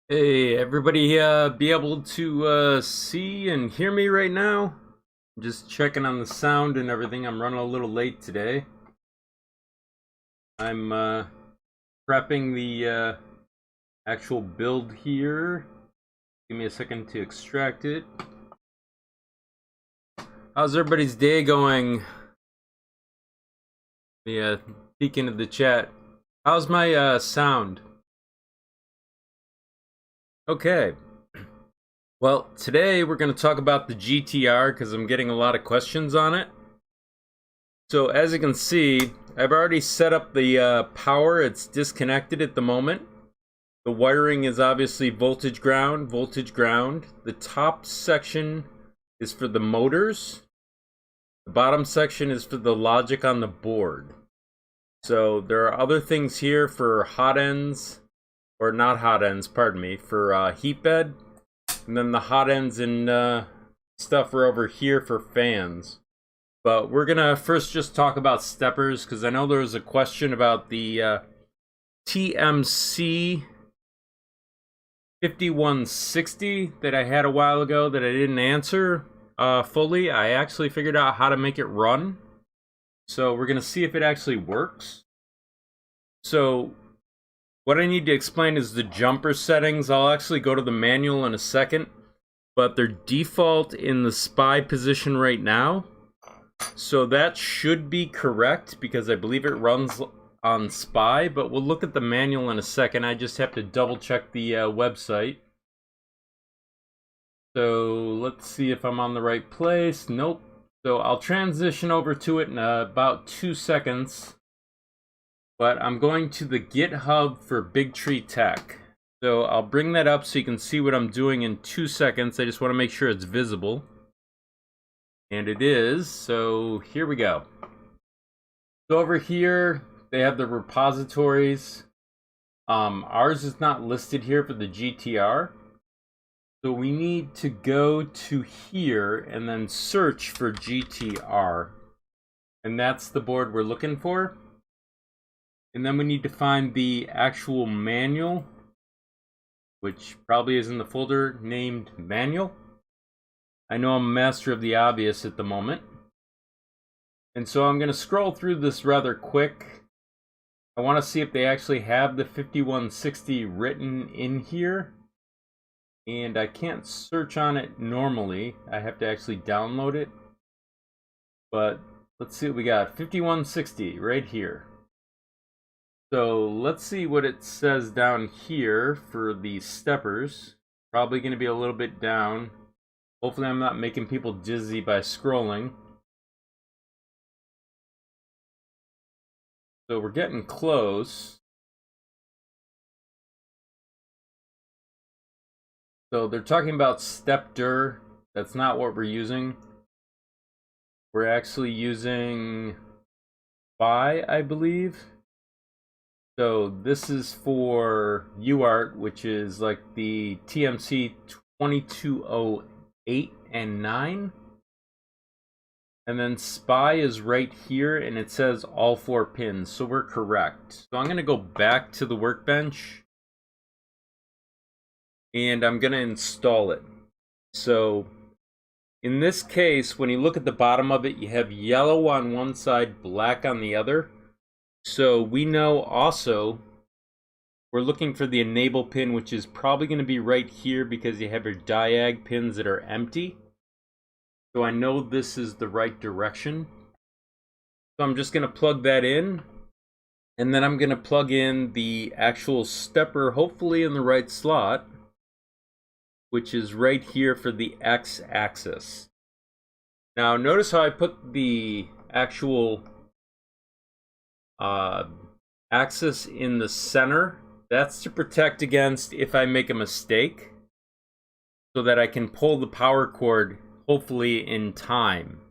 Hey, everybody, be able to see and hear me right now? I'm just checking on the sound and everything. I'm running a little late today. I'm prepping the actual build here. Give me a second to extract it. How's everybody's day going? Yeah, peek into the chat. How's my sound? Okay. Well, today we're going to talk about the GTR because I'm getting a lot of questions on it. So as you can see, I've already set up the power. It's disconnected at the moment. The wiring is obviously voltage ground, voltage ground. The top section is for the motors. The bottom section is for the logic on the board. So there are other things here for hot ends, or not hot ends, pardon me, for heat bed. And then the hot ends and stuff are over here for fans. But we're gonna first just talk about steppers, because I know there was a question about the TMC 5160 that I had a while ago that I didn't answer fully. I actually figured out how to make it run, so we're gonna see if it actually works. So what I need to explain is the jumper settings. I'll actually go to the manual in a second, but they're default in the SPY position right now. So that should be correct because I believe it runs on SPY, but we'll look at the manual in a second. I just have to double check the website. So let's see if I'm on the right place. Nope. So I'll transition over to it in about 2 seconds. But I'm going to the GitHub for Big Tree Tech. So I'll bring that up so you can see what I'm doing in 2 seconds. I just want to make sure it's visible. And it is, so here we go. So over here, they have the repositories. Ours is not listed here for the GTR. So we need to go to here and then search for GTR. And that's the board we're looking for. And then we need to find the actual manual, which probably is in the folder named manual. I know I'm a master of the obvious at the moment. And so I'm going to scroll through this rather quick. I want to see if they actually have the 5160 written in here. And I can't search on it normally. I have to actually download it. But let's see what we got. 5160 right here. So let's see what it says down here for the steppers. Probably going to be a little bit down. Hopefully I'm not making people dizzy by scrolling. So we're getting close. So they're talking about step-dir. That's not what we're using. We're actually using SPY, I believe. So this is for UART, which is like the TMC 2208 and 9. And then SPY is right here, and it says all 4 pins, so we're correct. So I'm going to go back to the workbench, and I'm going to install it. So in this case, when you look at the bottom of it, you have yellow on one side, black on the other. So we know also we're looking for the enable pin, which is probably going to be right here because you have your diag pins that are empty. So I know this is the right direction. So I'm just going to plug that in. And then I'm going to plug in the actual stepper, hopefully in the right slot, which is right here for the X-axis. Now notice how I put the actual axis in the center. That's to protect against if I make a mistake, so that I can pull the power cord hopefully in time,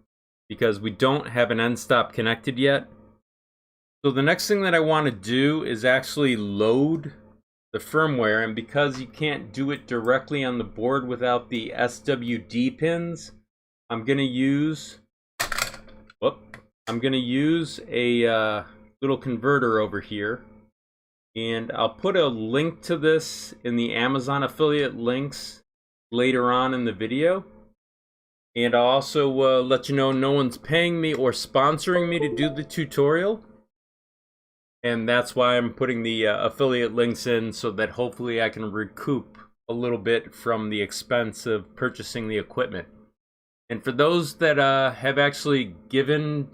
because we don't have an end stop connected yet. So the next thing that I want to do is actually load the firmware, and because you can't do it directly on the board without the SWD pins, I'm going to use a little converter over here, and I'll put a link to this in the Amazon affiliate links later on in the video. And I'll also let you know no one's paying me or sponsoring me to do the tutorial, and that's why I'm putting the affiliate links in, so that hopefully I can recoup a little bit from the expense of purchasing the equipment. And for those that have actually given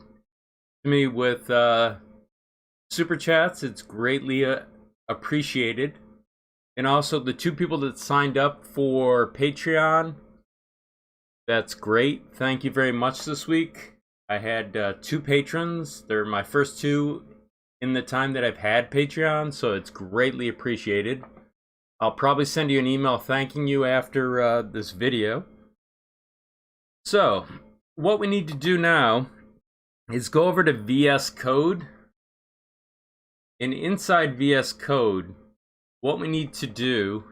to me with super chats, it's greatly appreciated. And also the 2 people that signed up for Patreon, that's great. Thank you very much this week. I had 2 patrons. They're my first 2 in the time that I've had Patreon, so it's greatly appreciated. I'll probably send you an email thanking you after this video. So what we need to do now is go over to VS Code. And inside VS Code, what we need to do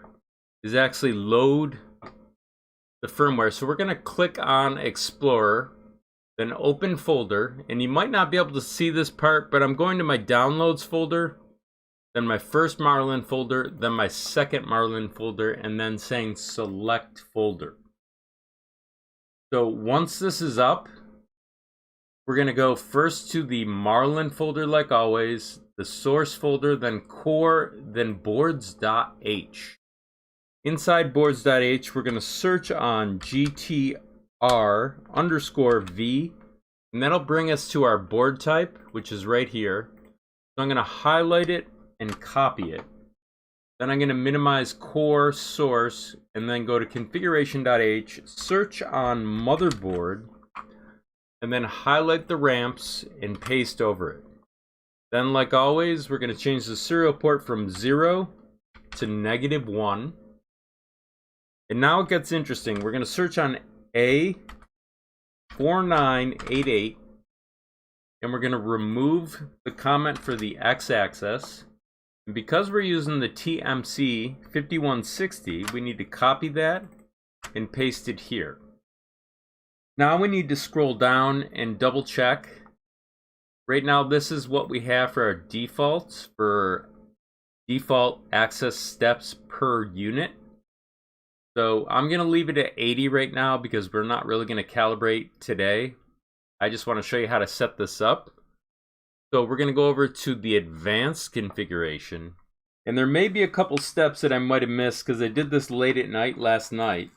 is actually load the firmware. So we're going to click on Explorer, then open folder, and you might not be able to see this part, but I'm going to my downloads folder, then my first Marlin folder, then my second Marlin folder, and then saying select folder. So once this is up, we're going to go first to the Marlin folder like always, the source folder, then core, then boards.h. Inside boards.h, we're going to search on GTR_V, and that'll bring us to our board type, which is right here. So I'm going to highlight it and copy it. Then I'm going to minimize core source, and then go to configuration.h, search on motherboard, and then highlight the ramps and paste over it. Then, like always, we're going to change the serial port from 0 to -1. And now it gets interesting. We're going to search on A4988, and we're going to remove the comment for the x-axis. And because we're using the TMC 5160, we need to copy that and paste it here. Now we need to scroll down and double check. Right now, this is what we have for our defaults for default access steps per unit. So I'm going to leave it at 80 right now because we're not really going to calibrate today. I just want to show you how to set this up. So we're going to go over to the advanced configuration. And there may be a couple steps that I might have missed because I did this late at night last night.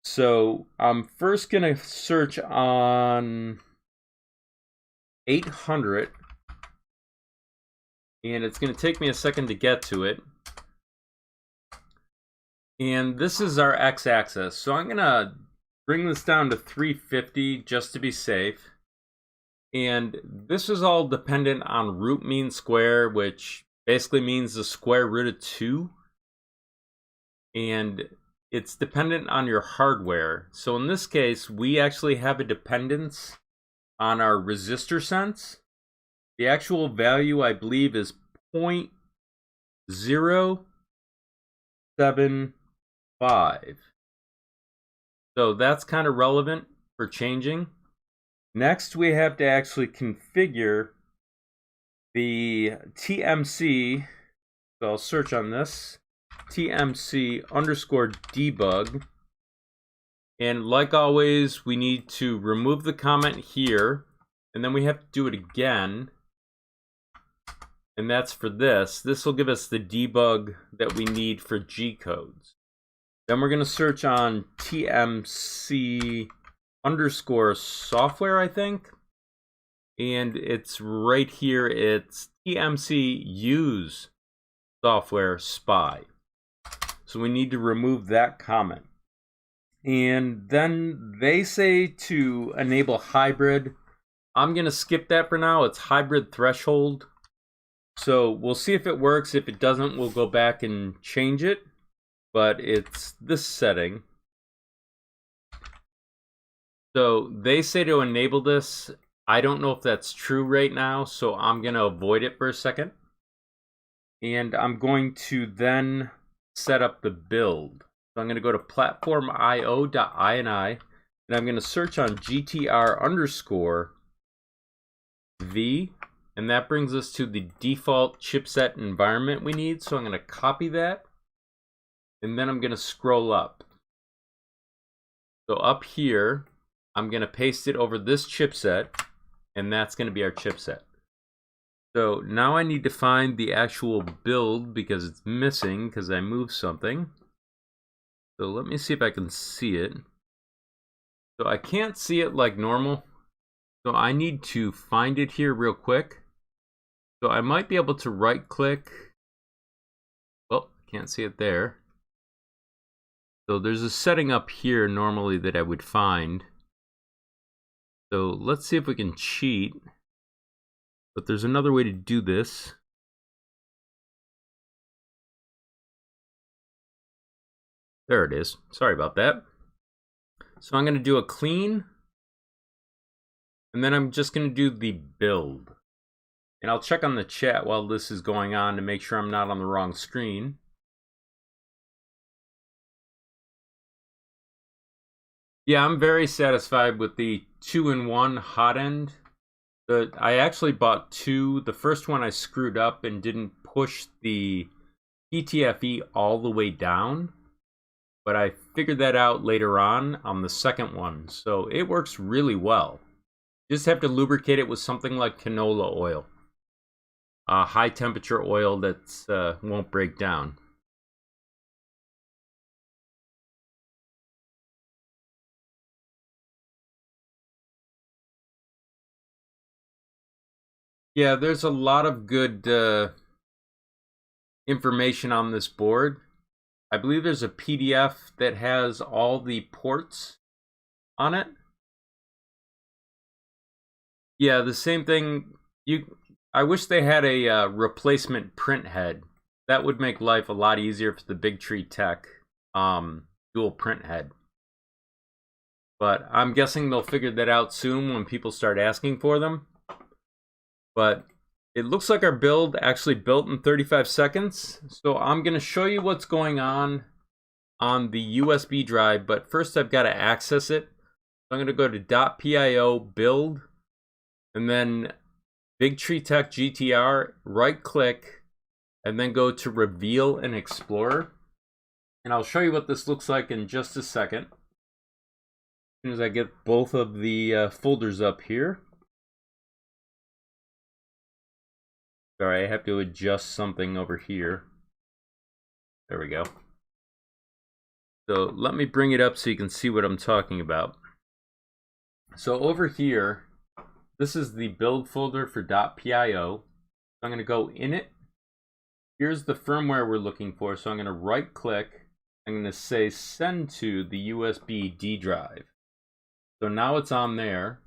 So I'm first going to search on 800. And it's going to take me a second to get to it. And this is our x-axis. So I'm going to bring this down to 350 just to be safe. And this is all dependent on root mean square, which basically means the square root of 2. And it's dependent on your hardware. So in this case, we actually have a dependence on our resistor sense. The actual value, I believe, is 0.075. So that's kind of relevant for changing. Next, we have to actually configure the TMC. So I'll search on this, TMC_debug. And like always, we need to remove the comment here, and then we have to do it again. And that's for this. This will give us the debug that we need for G codes. Then we're going to search on TMC_software, I think. And it's right here. It's TMC use software spy. So we need to remove that comment. And then they say to enable hybrid. I'm going to skip that for now. It's hybrid threshold. So we'll see if it works. If it doesn't, we'll go back and change it. But it's this setting. So they say to enable this. I don't know if that's true right now, so I'm going to avoid it for a second. And I'm going to then set up the build. So I'm going to go to platformio.ini, and I'm going to search on GTR_V, and that brings us to the default chipset environment we need. So I'm going to copy that, and then I'm going to scroll up. So up here, I'm going to paste it over this chipset, and that's going to be our chipset. So now I need to find the actual build because it's missing because I moved something. So let me see if I can see it. So I can't see it like normal. So I need to find it here real quick. So I might be able to right click. Well, can't see it there. So there's a setting up here normally that I would find. So let's see if we can cheat. But there's another way to do this. There it is. Sorry about that. So I'm going to do a clean. And then I'm just going to do the build. And I'll check on the chat while this is going on to make sure I'm not on the wrong screen. Yeah, I'm very satisfied with the 2-in-1 hot end. I actually bought two. The first one I screwed up and didn't push the PTFE all the way down, but I figured that out later on the second one. So it works really well. Just have to lubricate it with something like canola oil, high temperature oil that won't break down. Yeah, there's a lot of good information on this board. I believe there's a PDF that has all the ports on it. Yeah, the same thing. I wish they had a replacement print head. That would make life a lot easier for the Big Tree Tech dual print head. But I'm guessing they'll figure that out soon when people start asking for them. But it looks like our build actually built in 35 seconds. So I'm going to show you what's going on the USB drive. But first I've got to access it. So I'm going to go to .pio build. And then BTT GTR, right click. And then go to Reveal and Explorer. And I'll show you what this looks like in just a second. As soon as I get both of the folders up here. Sorry, I have to adjust something over here. There we go. So let me bring it up so you can see what I'm talking about. So over here, this is the build folder for .pio. I'm going to go in it. Here's the firmware we're looking for. So I'm going to right click. I'm going to say send to the USB D drive. So now it's on there.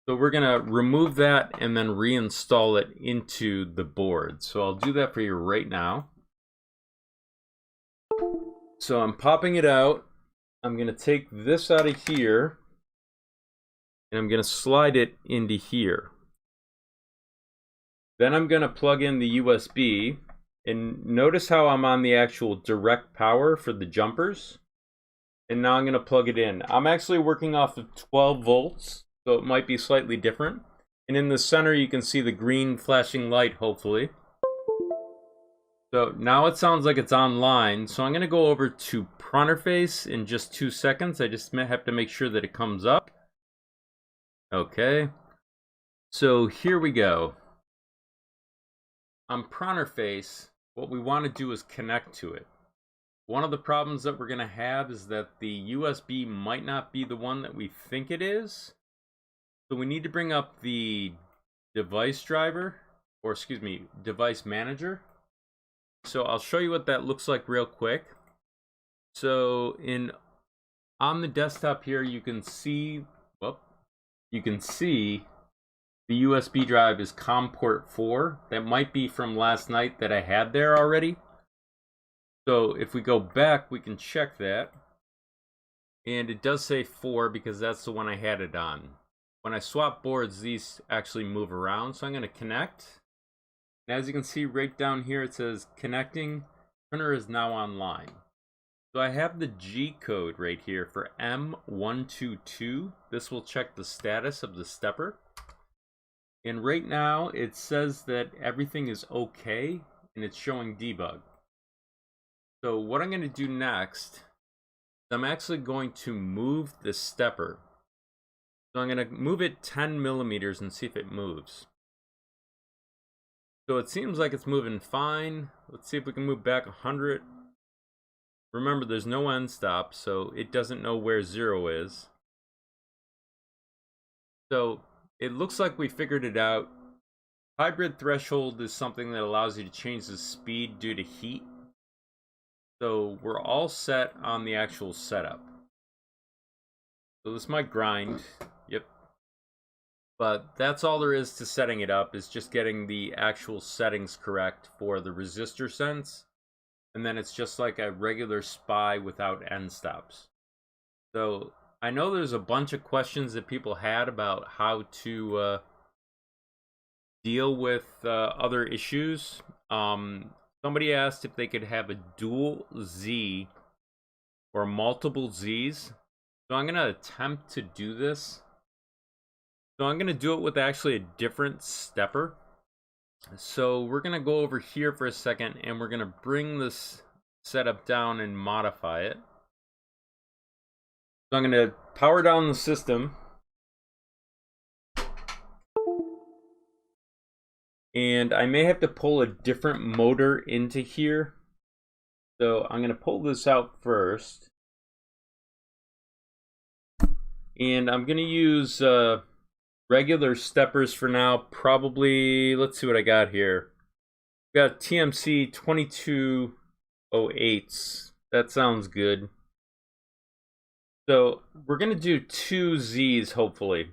So we're going to remove that and then reinstall it into the board. So I'll do that for you right now. So I'm popping it out. I'm going to take this out of here and I'm going to slide it into here. Then I'm going to plug in the USB, and notice how I'm on the actual direct power for the jumpers. And now I'm going to plug it in. I'm actually working off of 12 volts. So it might be slightly different. And in the center, you can see the green flashing light, hopefully. So now it sounds like it's online. So I'm going to go over to Pronterface in just 2 seconds. I just have to make sure that it comes up. Okay. So here we go. On Pronterface, what we want to do is connect to it. One of the problems that we're going to have is that the USB might not be the one that we think it is. So we need to bring up the device driver, or excuse me, device manager. So I'll show you what that looks like real quick. So on the desktop here, you can see, the USB drive is COM port 4. That might be from last night that I had there already. So if we go back, we can check that. And it does say 4 because that's the one I had it on. When I swap boards, these actually move around. So I'm going to connect. And as you can see right down here, it says connecting. Printer is now online. So I have the G code right here for M122. This will check the status of the stepper. And right now it says that everything is okay and it's showing debug. So what I'm going to do next, I'm actually going to move the stepper. So I'm going to move it 10 millimeters and see if it moves. So it seems like it's moving fine. Let's see if we can move back 100. Remember, there's no end stop, so it doesn't know where 0 is. So it looks like we figured it out. Hybrid threshold is something that allows you to change the speed due to heat. So we're all set on the actual setup. So this might grind. Yep. But that's all there is to setting it up, is just getting the actual settings correct for the resistor sense. And then it's just like a regular SPI without end stops. So I know there's a bunch of questions that people had about how to deal with other issues. Somebody asked if they could have a dual Z or multiple Zs. So I'm going to attempt to do this. So I'm going to do it with actually a different stepper. So we're going to go over here for a second and we're going to bring this setup down and modify it. So I'm going to power down the system. And I may have to pull a different motor into here. So I'm going to pull this out first. And I'm going to use regular steppers for now. Probably, let's see what I got here. Got TMC 2208s. That sounds good. So we're going to do 2 Z's, hopefully.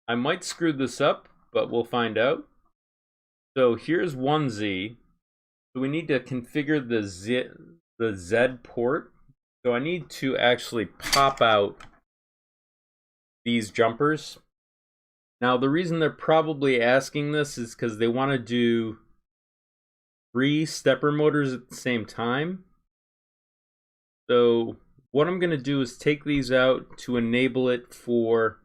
I might screw this up, but we'll find out. So here's 1 Z. So we need to configure the Z port. So I need to actually pop out these jumpers. Now the reason they're probably asking this is because they want to do 3 stepper motors at the same time. So what I'm going to do is take these out to enable it for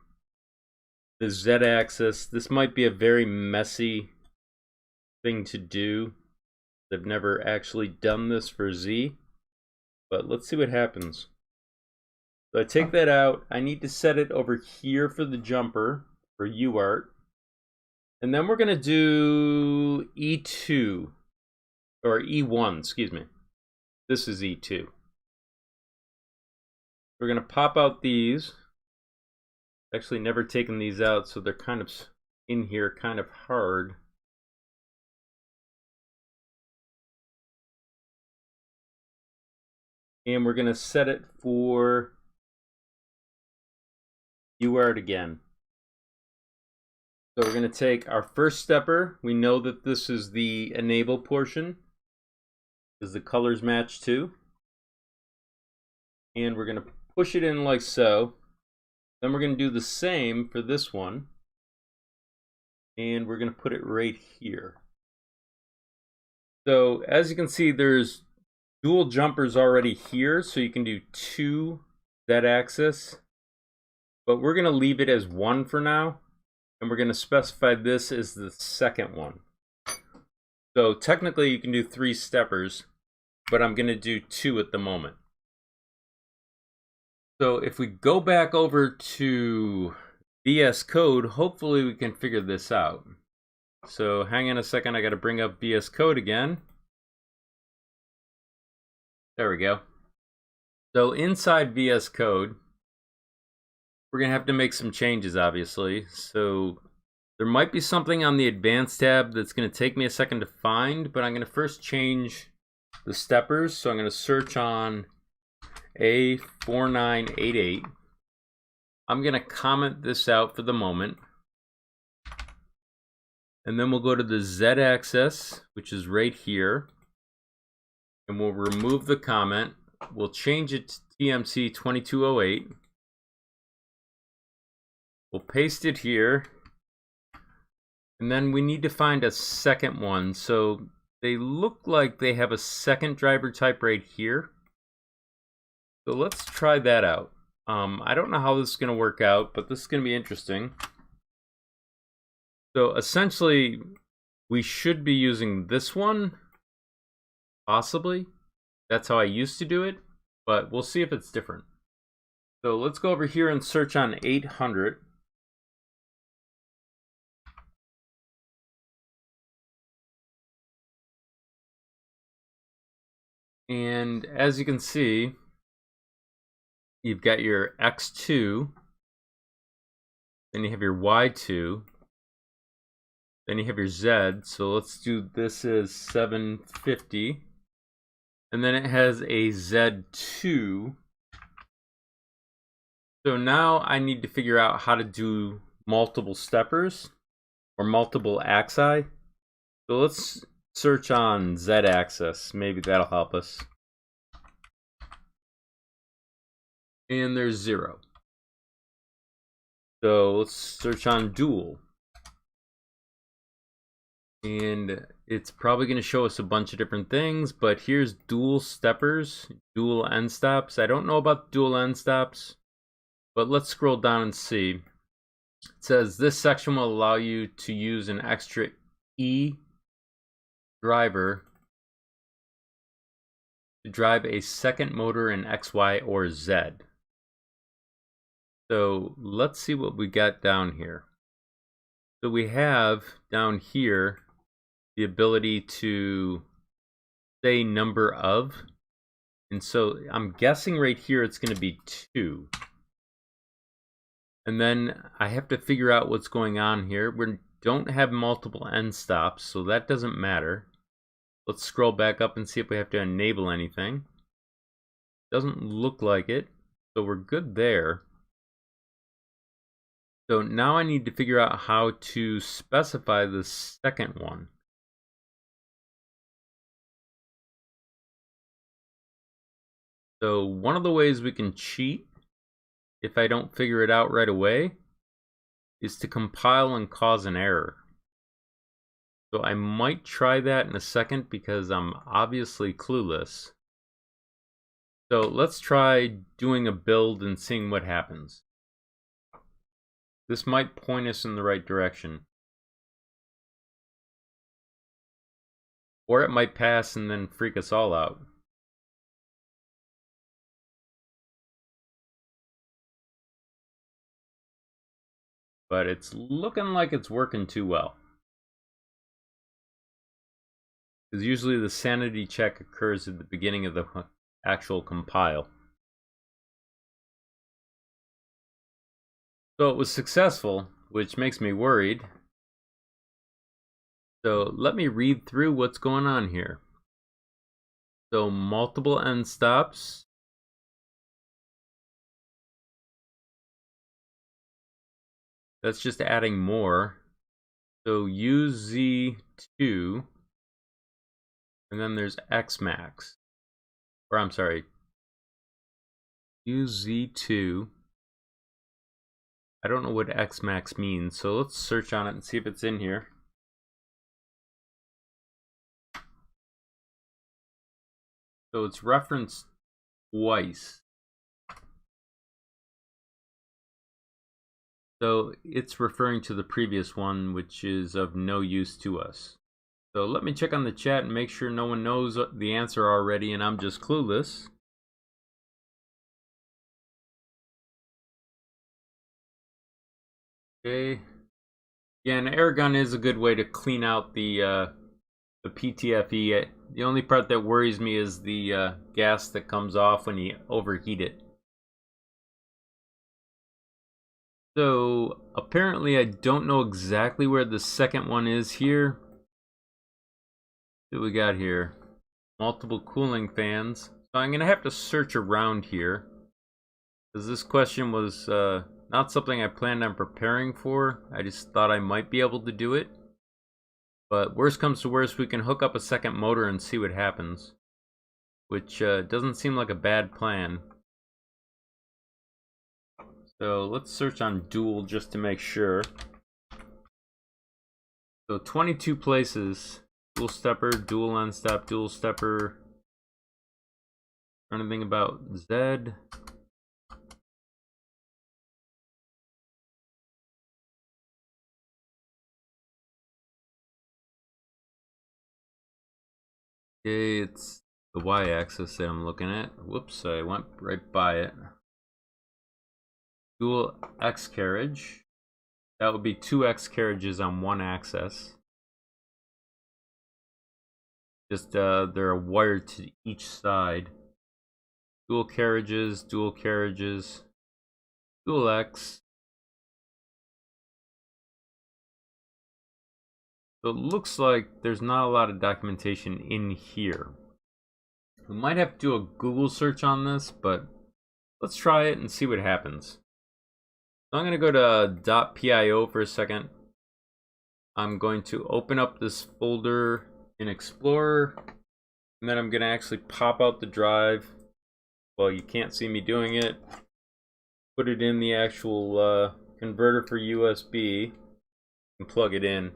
the Z-axis. This might be a very messy thing to do. I've never actually done this for Z, but let's see what happens. So I take that out. I need to set it over here for the jumper, for UART. And then we're going to do E2, or E1, excuse me. This is E2. We're going to pop out these. Actually never taken these out, so they're kind of in here, kind of hard. And we're going to set it for UART again. So we're going to take our first stepper. We know that this is the enable portion, because the colors match too. And we're going to push it in like so. Then we're going to do the same for this one. And we're going to put it right here. So as you can see, there's dual jumpers already here, so you can do 2 Z-axis. But we're going to leave it as 1 for now. And we're going to specify this as the second one. So technically you can do 3 steppers, but I'm going to do 2 at the moment. So if we go back over to VS Code, hopefully we can figure this out. So hang on a second, I got to bring up VS Code again. There we go. So inside VS Code, we're going to have to make some changes, obviously. So there might be something on the Advanced tab that's going to take me a second to find, but I'm going to first change the steppers. So I'm going to search on A4988. I'm going to comment this out for the moment. And then we'll go to the Z-axis, which is right here. And we'll remove the comment. We'll change it to TMC 2208. We'll paste it here. And then we need to find a second one. So they look like they have a second driver type right here. So let's try that out. I don't know how this is going to work out, but this is going to be interesting. So essentially, we should be using this one. Possibly. That's how I used to do it, but we'll see if it's different. So let's go over here and search on 800. And as you can see, you've got your X2, then you have your Y2, then you have your Z. So let's do this as 750. And then it has a Z2. So now I need to figure out how to do multiple steppers or multiple axi. So let's search on Z-axis. Maybe that'll help us. And there's 0. So let's search on dual. And it's probably going to show us a bunch of different things, but here's dual steppers, dual end stops. I don't know about dual end stops, but let's scroll down and see. It says this section will allow you to use an extra E driver to drive a second motor in X, Y, or Z. So let's see what we got down here. So we have down here the ability to say number of. And so I'm guessing right here it's going to be 2. And then I have to figure out what's going on here. We don't have multiple end stops, so that doesn't matter. Let's scroll back up and see if we have to enable anything. Doesn't look like it, so we're good there. So now I need to figure out how to specify the second one. So one of the ways we can cheat, if I don't figure it out right away, is to compile and cause an error. So I might try that in a second because I'm obviously clueless. So let's try doing a build and seeing what happens. This might point us in the right direction. Or it might pass and then freak us all out. But it's looking like it's working too well. Because usually the sanity check occurs at the beginning of the actual compile. So it was successful, which makes me worried. So let me read through what's going on here. So multiple end stops. That's just adding more. So use Z2, and then there's X max. Or I'm sorry, use Z2. I don't know what X max means, so let's search on it and see if it's in here. So it's referenced twice. So it's referring to the previous one, which is of no use to us. So let me check on the chat and make sure no one knows the answer already and I'm just clueless. Okay. Yeah, an air gun is a good way to clean out the PTFE. The only part that worries me is the gas that comes off when you overheat it. So apparently I don't know exactly where the second one is here. What we got here? Multiple cooling fans. So I'm gonna have to search around here, because this question was not something I planned on preparing for. I just thought I might be able to do it. But worst comes to worst, we can hook up a second motor and see what happens. Which doesn't seem like a bad plan. So let's search on dual just to make sure. So 22 places. Dual stepper, dual end stop, dual stepper. Trying to think about Z. Okay, it's the y-axis that I'm looking at. Whoops, I went right by it. Dual X carriage. That would be 2 X carriages on one axis. Just they're wired to each side. Dual carriages, dual carriages, dual X. So it looks like there's not a lot of documentation in here. We might have to do a Google search on this, but let's try it and see what happens. So I'm going to go to .pio for a second. I'm going to open up this folder in Explorer, and then I'm going to actually pop out the drive. Well, you can't see me doing it. Put it in the actual converter for USB and plug it in.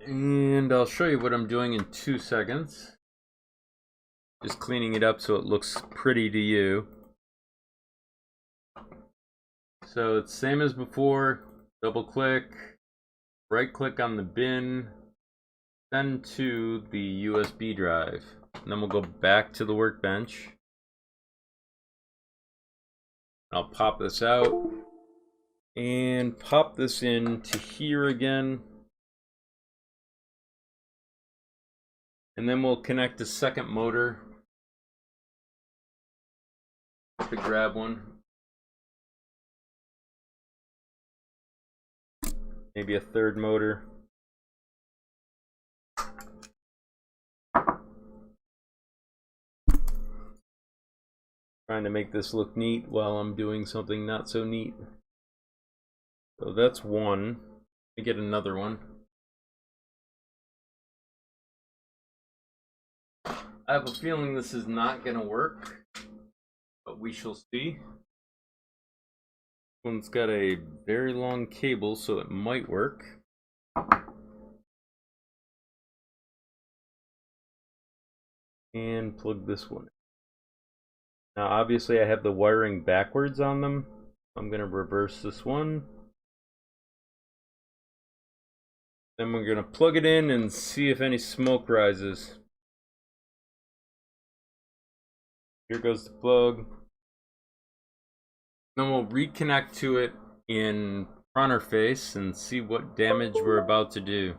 And I'll show you what I'm doing in 2 seconds. Just cleaning it up so it looks pretty to you. So it's same as before. Double click, right click on the bin, send to the USB drive. And then we'll go back to the workbench. I'll pop this out and pop this into here again. And then we'll connect a second motor to grab one. Maybe a third motor. Trying to make this look neat while I'm doing something not so neat. So that's one. Let me get another one. I have a feeling this is not going to work, but we shall see. This one's got a very long cable, so it might work. And plug this one in. Now obviously I have the wiring backwards on them. I'm going to reverse this one. Then we're going to plug it in and see if any smoke rises. Here goes the plug. Then we'll reconnect to it in Pronterface and see what damage we're about to do.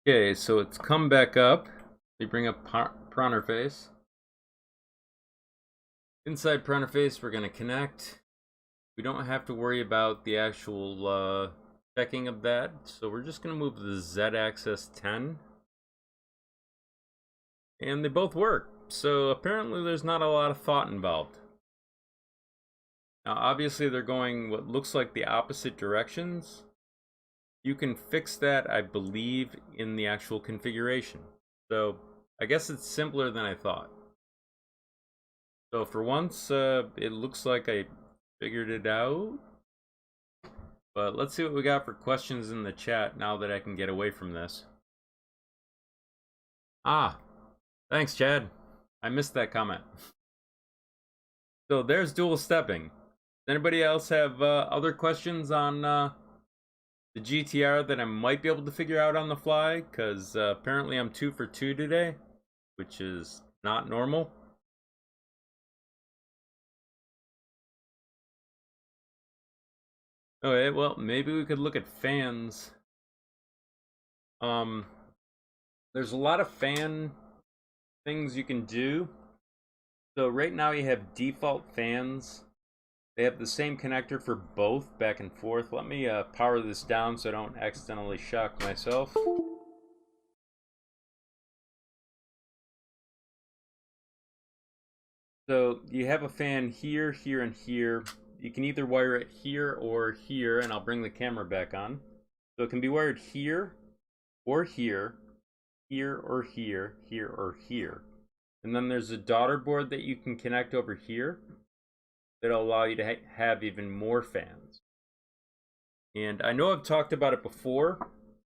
Okay, so it's come back up. We bring up Pronterface. Inside Pronterface, we're going to connect. We don't have to worry about the actual checking of that, so we're just going to move the Z-axis 10. And they both work, so apparently there's not a lot of thought involved. Now obviously they're going what looks like the opposite directions. You can fix that, I believe, in the actual configuration. So I guess it's simpler than I thought. So for once, it looks like I figured it out. But let's see what we got for questions in the chat now that I can get away from this. Ah, thanks, Chad. I missed that comment. So there's dual stepping. Does anybody else have other questions on the GTR that I might be able to figure out on the fly? Because apparently I'm 2 for 2 today, which is not normal. Okay, well, maybe we could look at fans. There's a lot of fan things you can do. So right now you have default fans. They have the same connector for both, back and forth. Let me power this down so I don't accidentally shock myself. So you have a fan here, here, and here. You can either wire it here or here, and I'll bring the camera back on. So it can be wired here, or here, here, or here, here, or here. And then there's a daughter board that you can connect over here that'll allow you to have even more fans. And I know I've talked about it before,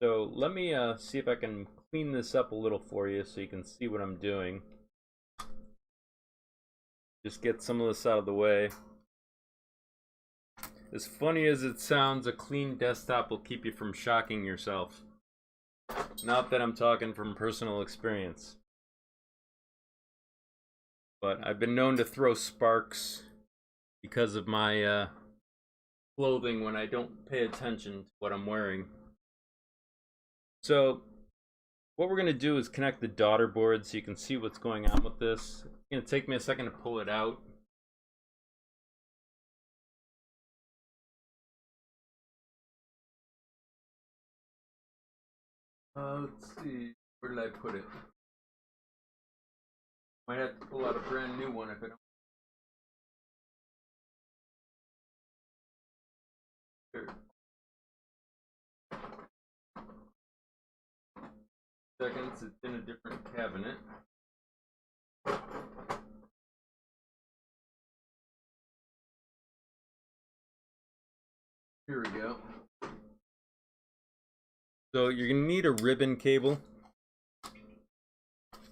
so let me see if I can clean this up a little for you so you can see what I'm doing. Just get some of this out of the way. As funny as it sounds, a clean desktop will keep you from shocking yourself. Not that I'm talking from personal experience. But I've been known to throw sparks because of my clothing when I don't pay attention to what I'm wearing. So what we're going to do is connect the daughter board so you can see what's going on with this. It's going to take me a second to pull it out. Let's see, where did I put it? Might have to pull out a brand new one if I don't. Here. Seconds, it's in a different cabinet. Here we go. So you're going to need a ribbon cable.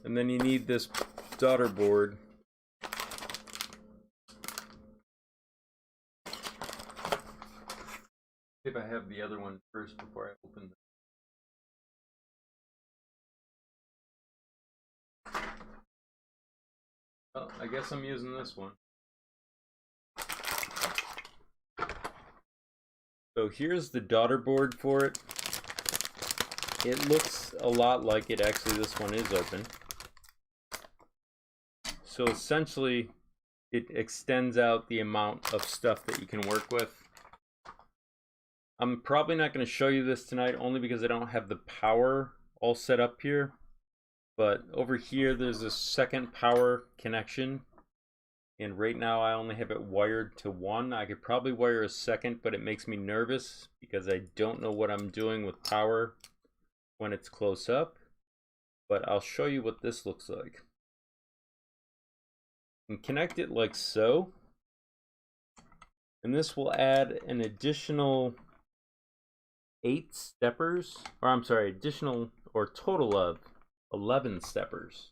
And then you need this daughter board. If I have the other one first before I open them. Well, I guess I'm using this one. So here's the daughter board for it. It looks a lot like it. Actually, this one is open. So essentially, it extends out the amount of stuff that you can work with. I'm probably not going to show you this tonight, only because I don't have the power all set up here. But over here, there's a second power connection. And right now, I only have it wired to one. I could probably wire a second, but it makes me nervous because I don't know what I'm doing with power when it's close up. But I'll show you what this looks like. And connect it like so. And this will add an additional 8 steppers, or I'm sorry, additional or total of 11 steppers.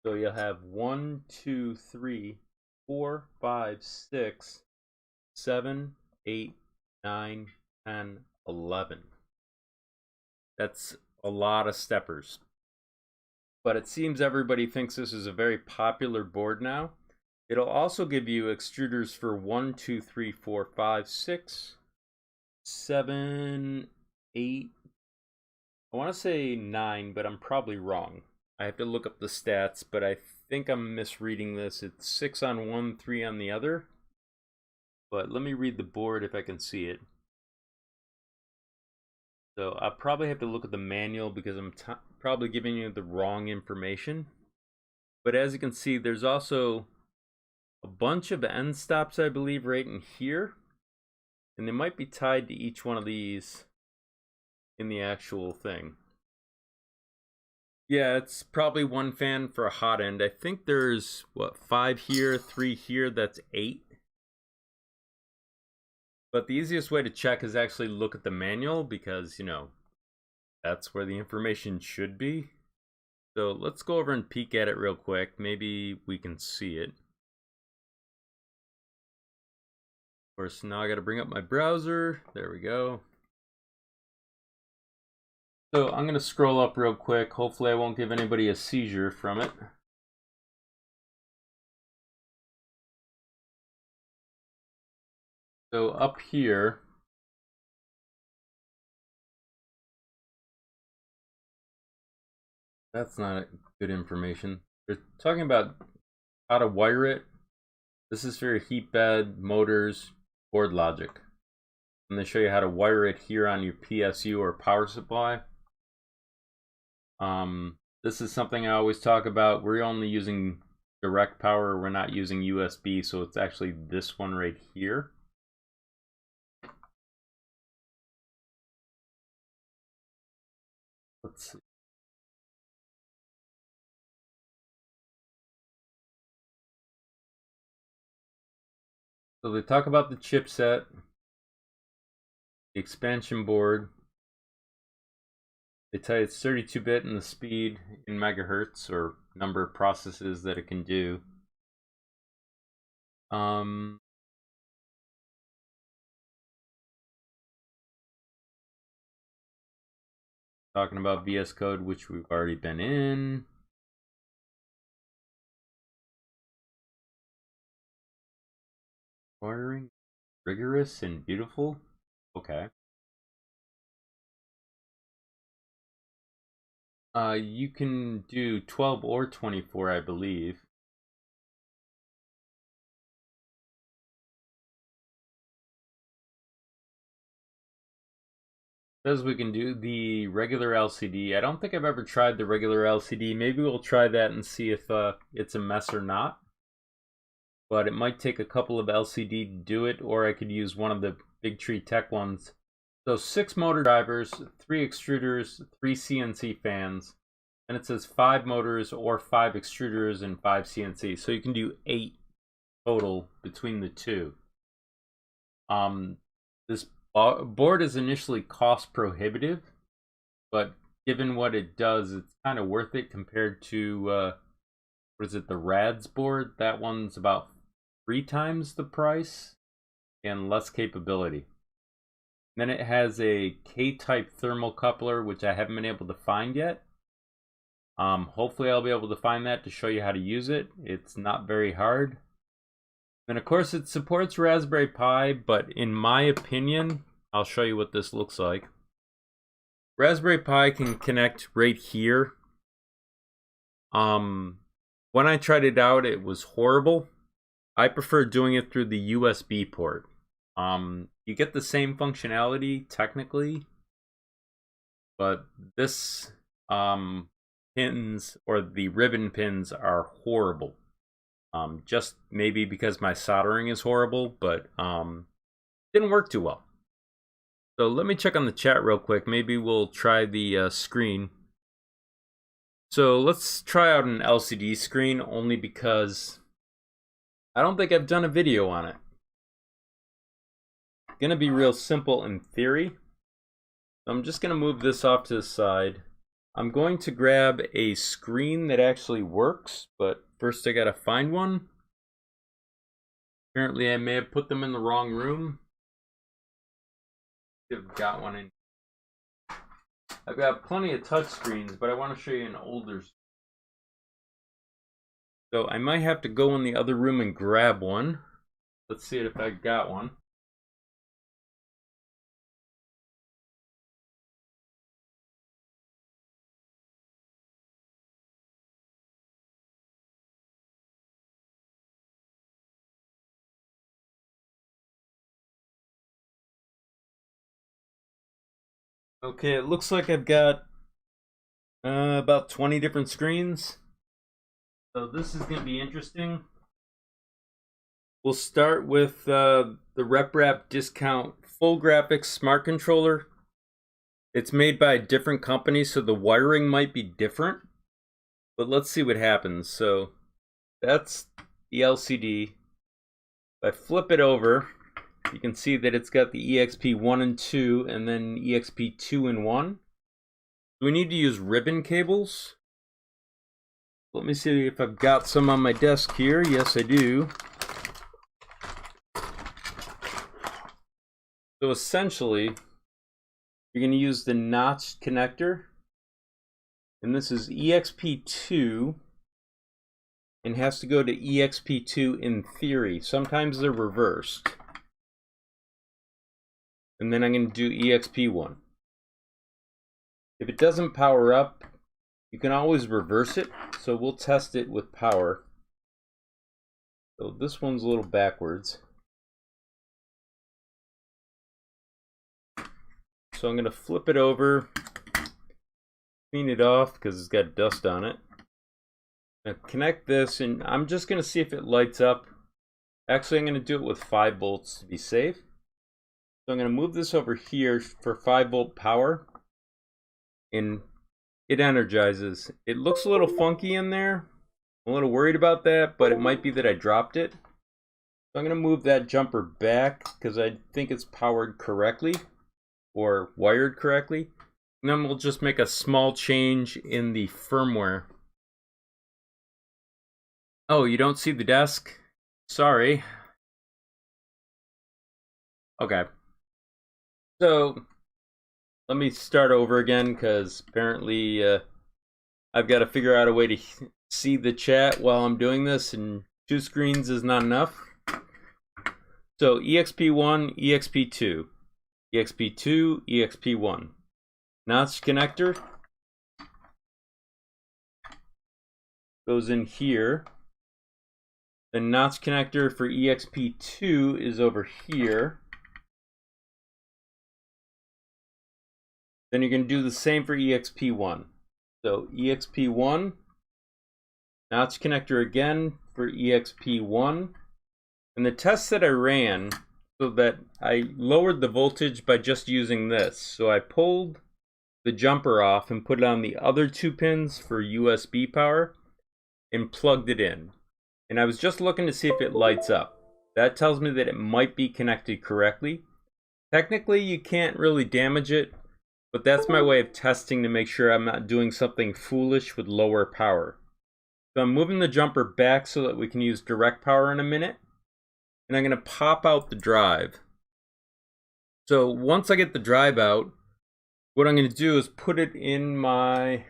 So you'll have 1, 2, 3, 4, 5, 6, 7, 8, 9, 10, 11. That's a lot of steppers. But it seems everybody thinks this is a very popular board now. It'll also give you extruders for 1, 2, 3, 4, 5, 6, 7, 8, I want to say 9, but I'm probably wrong. I have to look up the stats, but I think I'm misreading this. It's 6 on one, 3 on the other. But let me read the board if I can see it. So I'll probably have to look at the manual because I'm probably giving you the wrong information. But as you can see, there's also a bunch of end stops, I believe, right in here. And they might be tied to each one of these in the actual thing. Yeah, it's probably one fan for a hot end. I think there's, what, 5 here, 3 here, that's 8. But the easiest way to check is actually look at the manual because, you know, that's where the information should be. So let's go over and peek at it real quick. Maybe we can see it. Of course, now I got to bring up my browser. There we go. So I'm going to scroll up real quick. Hopefully I won't give anybody a seizure from it. So up here, that's not good information. They're talking about how to wire it. This is for your heat bed, motors, board logic. And they show you how to wire it here on your PSU or power supply. This is something I always talk about. We're only using direct power. We're not using USB, so it's actually this one right here. Let's see. So they talk about the chipset, the expansion board. They tell you it's 32-bit and the speed in megahertz or number of processes that it can do. Talking about VS Code, which we've already been in. Wiring, rigorous and beautiful. Okay. You can do 12 or 24, I believe. Says we can do the regular LCD. I don't think I've ever tried the regular LCD. Maybe we'll try that and see if it's a mess or not. But it might take a couple of LCD to do it, or I could use one of the Big Tree Tech ones. So 6 motor drivers, 3 extruders, 3 CNC fans, and it says 5 motors or 5 extruders and 5 CNC. So you can do 8 total between the two. This board is initially cost prohibitive, but given what it does, it's kind of worth it compared to, what is it, the RADS board? That one's about 3 times the price and less capability. Then it has a K-type thermocoupler, which I haven't been able to find yet. Hopefully I'll be able to find that to show you how to use it. It's not very hard. And of course it supports Raspberry Pi, but in my opinion, I'll show you what this looks like. Raspberry Pi can connect right here. When I tried it out, it was horrible. I prefer doing it through the USB port. You get the same functionality technically, but this pins, or the ribbon pins, are horrible. Just maybe because my soldering is horrible, but didn't work too well. So let me check on the chat real quick. Maybe we'll try the screen. So let's try out an LCD screen, only because I don't think I've done a video on it. It's gonna be real simple in theory. So I'm just gonna move this off to the side. I'm going to grab a screen that actually works, but first I gotta find one. Apparently I may have put them in the wrong room. I've got one in. I've got plenty of touch screens, but I want to show you an older. So I might have to go in the other room and grab one. Let's see if I got one. Okay, it looks like I've got about 20 different screens. So this is going to be interesting. We'll start with the RepRap Discount Full Graphics Smart Controller. It's made by a different company, so the wiring might be different. But let's see what happens. So that's the LCD. If I flip it over, you can see that it's got the EXP1 and 2, and then EXP2 and 1. We need to use ribbon cables. Let me see if I've got some on my desk here. Yes, I do. So essentially, you're going to use the notched connector. And this is EXP2. And has to go to EXP2 in theory. Sometimes they're reversed. And then I'm going to do EXP1. If it doesn't power up, you can always reverse it. So we'll test it with power. So this one's a little backwards. So I'm going to flip it over, clean it off because it's got dust on it. Now connect this, and I'm just going to see if it lights up. Actually, I'm going to do it with 5 volts to be safe. So I'm going to move this over here for 5-volt power, and it energizes. It looks a little funky in there. I'm a little worried about that, but it might be that I dropped it. So I'm going to move that jumper back because I think it's powered correctly or wired correctly. And then we'll just make a small change in the firmware. Oh, you don't see the desk? Sorry. Okay. So let me start over again because apparently I've got to figure out a way to see the chat while I'm doing this, and 2 screens is not enough. So EXP1, EXP2, EXP2, EXP1. Notch connector goes in here. The notch connector for EXP2 is over here. Then you're going to do the same for EXP1. So EXP1, notch connector again for EXP1. And the test that I ran, so that I lowered the voltage by just using this. So I pulled the jumper off and put it on the other 2 pins for USB power and plugged it in. And I was just looking to see if it lights up. That tells me that it might be connected correctly. Technically, you can't really damage it. But that's my way of testing to make sure I'm not doing something foolish with lower power. So I'm moving the jumper back so that we can use direct power in a minute. And I'm going to pop out the drive. So once I get the drive out, what I'm going to do is put it in my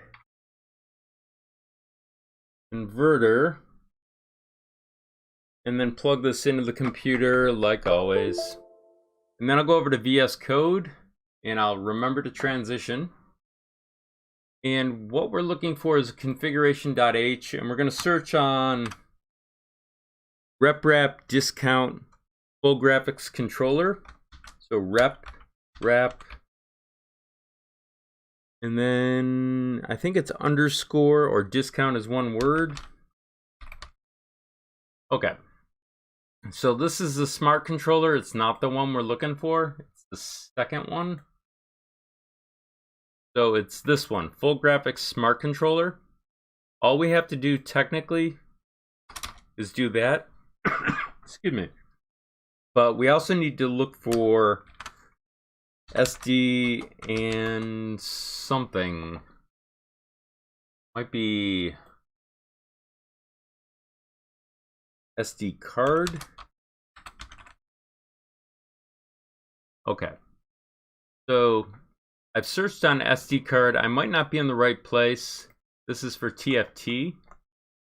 inverter. And then plug this into the computer like always. And then I'll go over to VS Code. And I'll remember to transition. And what we're looking for is configuration.h, and we're going to search on rep discount full graphics controller. So rep, and then I think it's underscore or discount is one word. Okay. So this is the smart controller. It's not the one we're looking for. It's the second one. So it's this one, full graphics smart controller. All we have to do technically is do that. Excuse me. But we also need to look for SD and something. Might be SD card. Okay. So I've searched on SD card. I might not be in the right place. This is for TFT.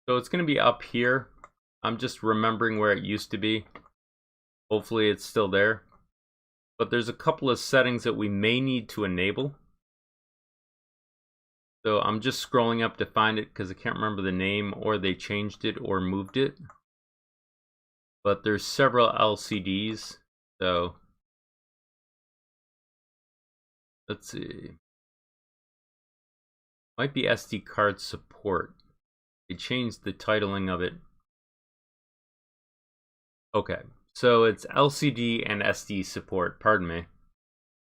So it's going to be up here. I'm just remembering where it used to be. Hopefully it's still there. But there's a couple of settings that we may need to enable. So I'm just scrolling up to find it because I can't remember the name, or they changed it or moved it. But there's several LCDs. So let's see. Might be SD card support. They changed the titling of it. Okay, so it's LCD and SD support, pardon me.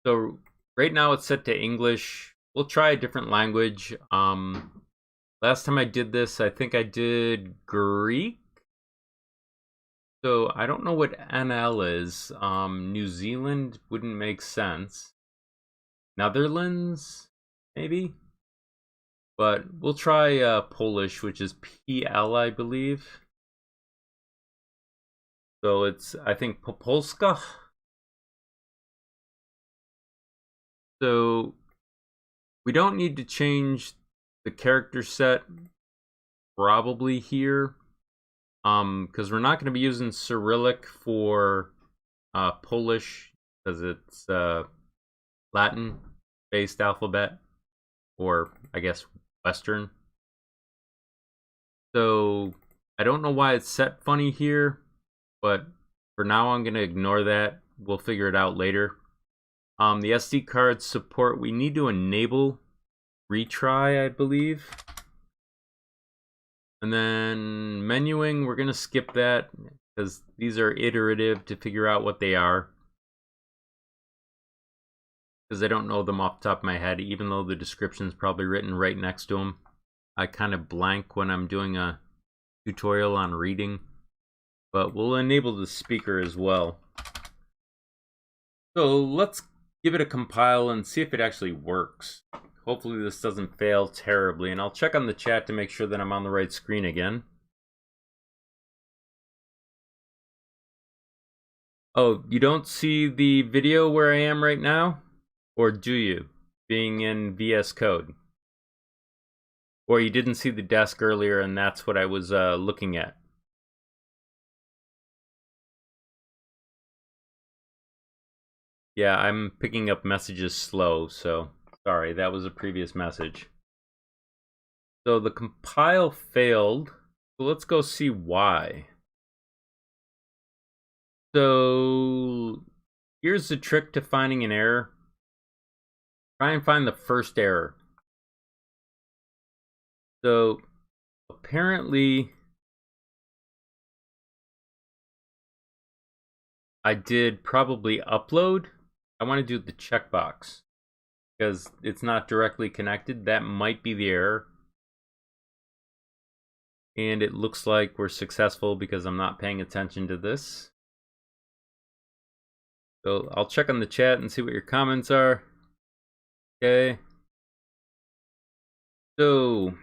So right now it's set to English. We'll try a different language. Last time I did this, I think I did Greek. So I don't know what NL is. New Zealand wouldn't make sense. Netherlands, maybe? But we'll try Polish, which is PL, I believe. So it's, I think, Polska. So we don't need to change the character set probably here. Because we're not going to be using Cyrillic for Polish, because it's Latin-based alphabet, or I guess Western. So I don't know why it's set funny here, but for now I'm going to ignore that. We'll figure it out later. The SD card support, we need to enable retry, I believe. And then menuing, we're going to skip that because these are iterative to figure out what they are. Because I don't know them off the top of my head, even though the description is probably written right next to them. I kind of blank when I'm doing a tutorial on reading. But we'll enable the speaker as well. So let's give it a compile and see if it actually works. Hopefully this doesn't fail terribly, and I'll check on the chat to make sure that I'm on the right screen again. Oh, you don't see the video where I am right now? Or do you, being in VS Code? Or you didn't see the desk earlier and that's what I was looking at? Yeah, I'm picking up messages slow, so sorry, that was a previous message. So the compile failed. So let's go see why. So here's the trick to finding an error. Try and find the first error. So apparently I did probably upload. I want to do the checkbox because it's not directly connected. That might be the error. And it looks like we're successful because I'm not paying attention to this. So I'll check on the chat and see what your comments are. Okay. So,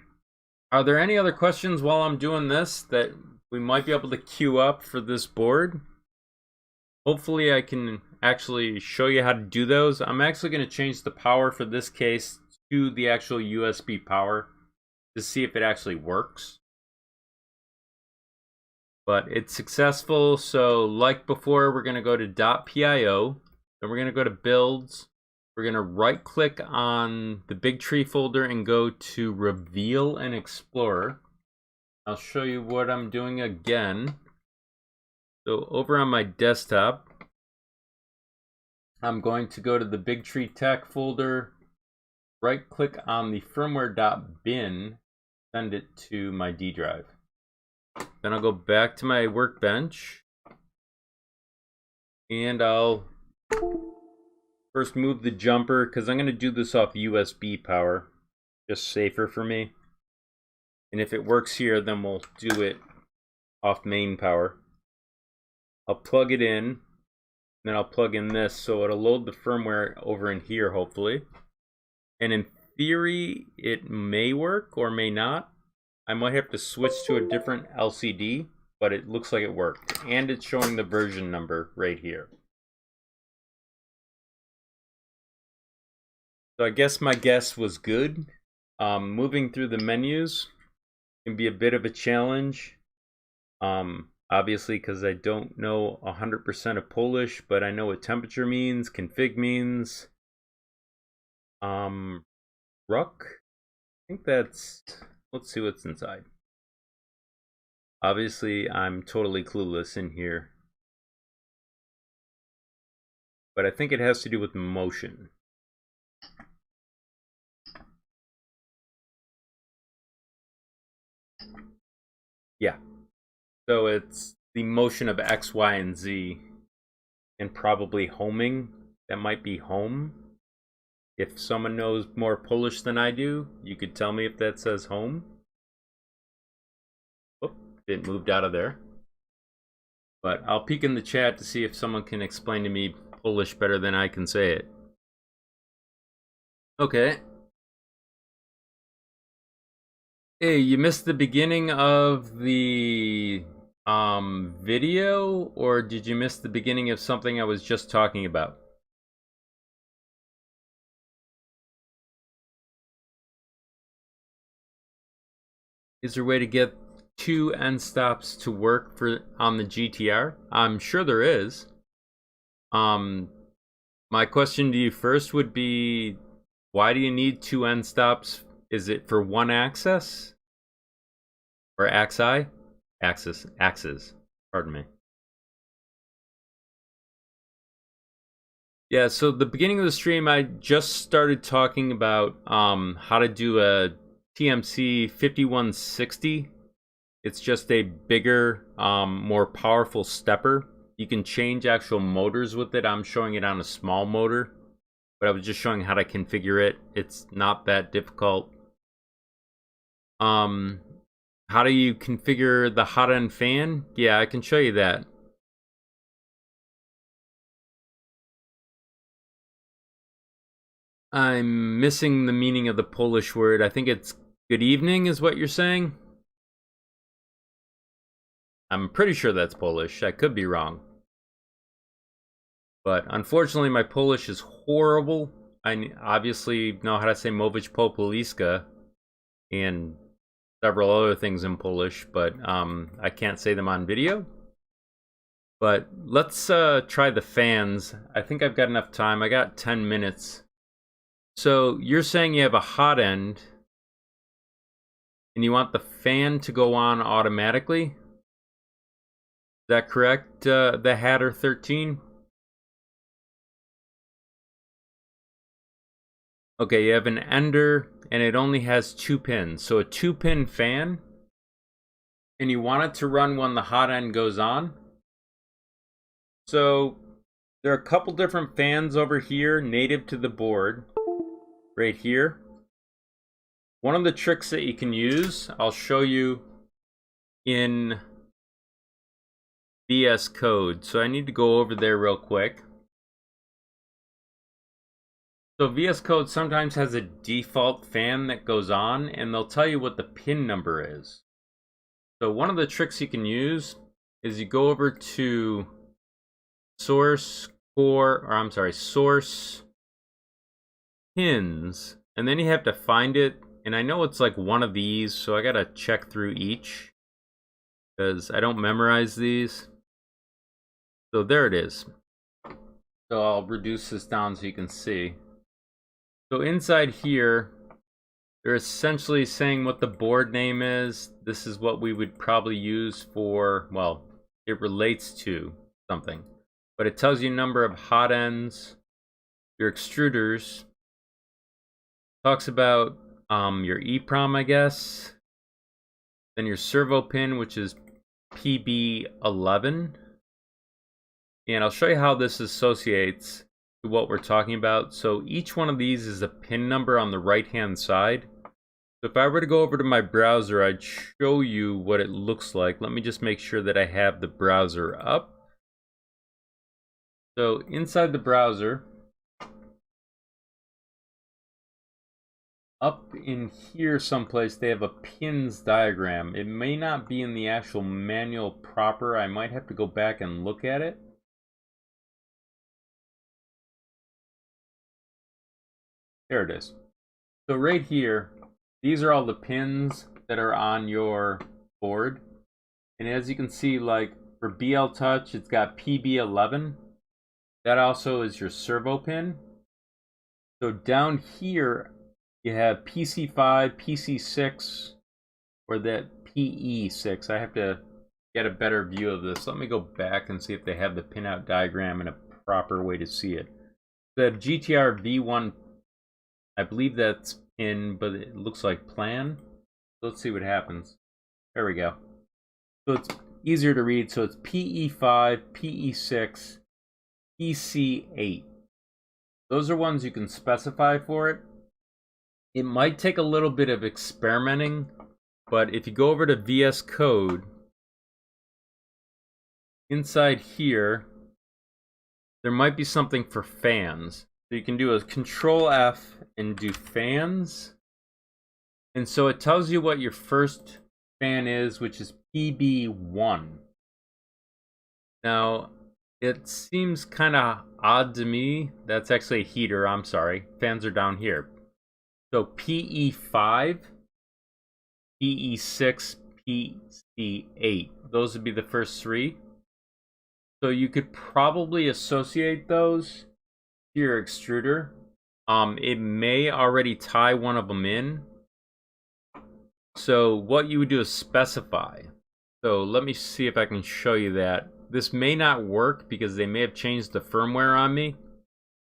are there any other questions while I'm doing this that we might be able to queue up for this board? Hopefully I can actually show you how to do those. I'm actually going to change the power for this case to the actual USB power to see if it actually works. But it's successful, so like before, we're going to go to .pio, then we're going to go to builds. We're going to right click on the big tree folder and go to reveal and explorer. I'll show you what I'm doing again. So over on my desktop, I'm going to go to the big tree tech folder, right click on the firmware.bin, send it to my D drive. Then I'll go back to my workbench and I'll first move the jumper because I'm going to do this off USB power, just safer for me. And if it works here, then we'll do it off main power. I'll plug it in, then I'll plug in this so it'll load the firmware over in here hopefully. And in theory, it may work or may not. I might have to switch to a different LCD, but it looks like it worked. And it's showing the version number right here. So I guess my guess was good. Moving through the menus can be a bit of a challenge. Obviously, because I don't know 100% of Polish, but I know what temperature means, config means. Ruck? I think that's... Let's see what's inside. Obviously, I'm totally clueless in here. But I think it has to do with motion. Yeah. So it's the motion of X, Y, and Z. And probably homing. That might be home. If someone knows more Polish than I do, you could tell me if that says home. Oh, it moved out of there. But I'll peek in the chat to see if someone can explain to me Polish better than I can say it. Okay. Hey, you missed the beginning of the video, or did you miss the beginning of something I was just talking about? Is there a way to get 2 end stops to work on the GTR? I'm sure there is. My question to you first would be, why do you need 2 end stops? Is it for one axis? Or axis? Axis. Pardon me. Yeah, so the beginning of the stream, I just started talking about how to do a TMC 5160. It's just a bigger, more powerful stepper. You can change actual motors with it. I'm showing it on a small motor, but I was just showing how to configure it. It's not that difficult. How do you configure the hot end fan? Yeah, I can show you that. I'm missing the meaning of the Polish word. I think it's good evening is what you're saying. I'm pretty sure that's Polish. I could be wrong. But unfortunately, my Polish is horrible. I obviously know how to say Mówić po poliska and several other things in Polish, but I can't say them on video. But let's try the fans. I think I've got enough time. I got 10 minutes. So you're saying you have a hot end and you want the fan to go on automatically? Is that correct, the Hatter 13? Okay, you have an ender and it only has 2 pins. So a 2-pin fan, and you want it to run when the hot end goes on. So there are a couple different fans over here native to the board right here. One of the tricks that you can use, I'll show you in VS Code. So I need to go over there real quick. So VS Code sometimes has a default fan that goes on, and they'll tell you what the pin number is. So one of the tricks you can use is you go over to source pins, and then you have to find it. And I know it's like one of these, so I gotta check through each because I don't memorize these. So there it is. So I'll reduce this down so you can see. So inside here, they're essentially saying what the board name is. This is what we would probably use for, well, it relates to something. But it tells you number of hot ends, your extruders, talks about your EEPROM, I guess, then your servo pin, which is PB11. And I'll show you how this associates to what we're talking about. So each one of these is a pin number on the right-hand side. So if I were to go over to my browser, I'd show you what it looks like. Let me just make sure that I have the browser up. So inside the browser, up in here someplace, they have a pins diagram. It may not be in the actual manual proper. I might have to go back and look at it. There it is. So right here, these are all the pins that are on your board. And as you can see, like for BL Touch, it's got PB11. That also is your servo pin. So down here, you have PC5, PC6, or that PE6. I have to get a better view of this. Let me go back and see if they have the pinout diagram in a proper way to see it. They have GTR V1. I believe that's pin, but it looks like plan. Let's see what happens. There we go. So it's easier to read. So it's PE5, PE6, PC8. Those are ones you can specify for it. It might take a little bit of experimenting, but if you go over to VS Code, inside here, there might be something for fans. So you can do a Control F and do fans. And so it tells you what your first fan is, which is PB1. Now, it seems kind of odd to me. That's actually a heater, I'm sorry. Fans are down here. So PE5, PE6, PC8. Those would be the first three. So you could probably associate those to your extruder. It may already tie one of them in. So what you would do is specify. So let me see if I can show you that. This may not work because they may have changed the firmware on me.